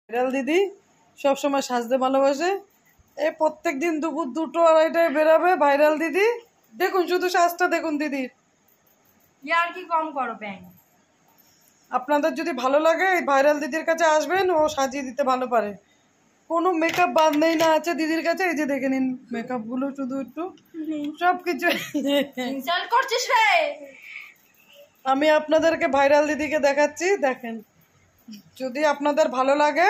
Viral দিদি সবসময় সাজতে ভালোবাসে। এই প্রত্যেক দিন দুপুর 2টো 2:30টায় বেরাবে ভাইরাল দিদি। দেখুন শুধু সাজটা দেখুন দিদির। ইয়ার কি কম করো ব্যাং। আপনাদের যদি ভালো লাগে এই ভাইরাল দিদির কাছে আসবেন, ও সাজিয়ে দিতে ভালো পারে। কোনো মেকআপ বাদ নেই না আছে দিদির কাছে। এই যে দেখে নিন মেকআপ গুলো, শুধু একটু সবকিছু। ইনসাল্ট করছিস রে। আমি আপনাদেরকে ভাইরাল দিদিকে দেখাচ্ছি, দেখেন। যদি আপনাদের ভালো লাগে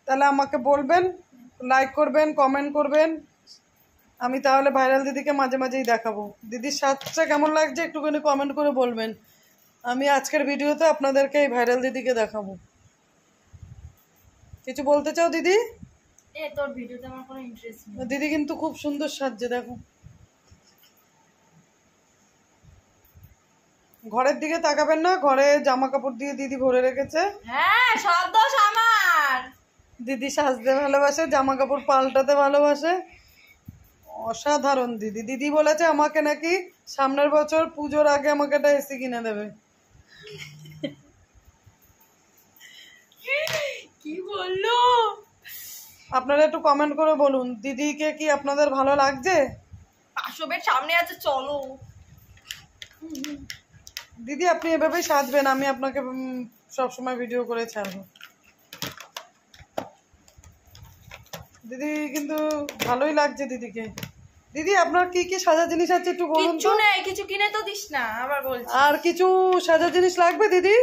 তাহলে আমাকে বলবেন, লাইক করবেন, কমেন্ট করবেন। আমি তাহলে ভাইরাল দিদিকে মাঝে মাঝেই দেখাবো। দিদির সাজটা কেমন লাগছে একটুখানি কমেন্ট করে বলবেন। আমি আজকের ভিডিওতে আপনাদেরকে এই ভাইরাল দিদিকে দেখাবো। কিছু বলতে চাও দিদি? তোর ভিডিওতে আমার কোনো ইন্টারেস্ট নেই। দিদি কিন্তু খুব সুন্দর সাজছে, দেখো। ঘরের দিকে তাকাবেন না, ঘরে জামা কাপড় দিয়ে দিদি ভরে রেখেছে। হ্যাঁ, সব দোষ আমার। দিদি সাজতে ভালোবাসে, জামা কাপড় পাল্টাতে ভালোবাসে। অসাধারণ দিদি। দিদি বলেছে আমাকে নাকি সামনের বছর পুজোর আগে আমাকে একটা এসি কিনে দেবে। কি বললো? আপনারা একটু কমেন্ট করে বলুন দিদিকে কি আপনাদের ভালো লাগছে? 500 বেড সামনে আছে, চলো। দিদি আপনি এভাবেই সাজবেন, আমি আপনাকে সবসময় ভিডিও করে ছাড়বো। দিদি কিন্তু ভালোই লাগছে দিদিকে। দিদি আপনার কি কি সাজা জিনিস আছে একটু বলুন তো। কিছু নেই, কিছু কিনে তো দিস না, আবার বলছি। আর কিছু সাজা জিনিস লাগবে দিদি?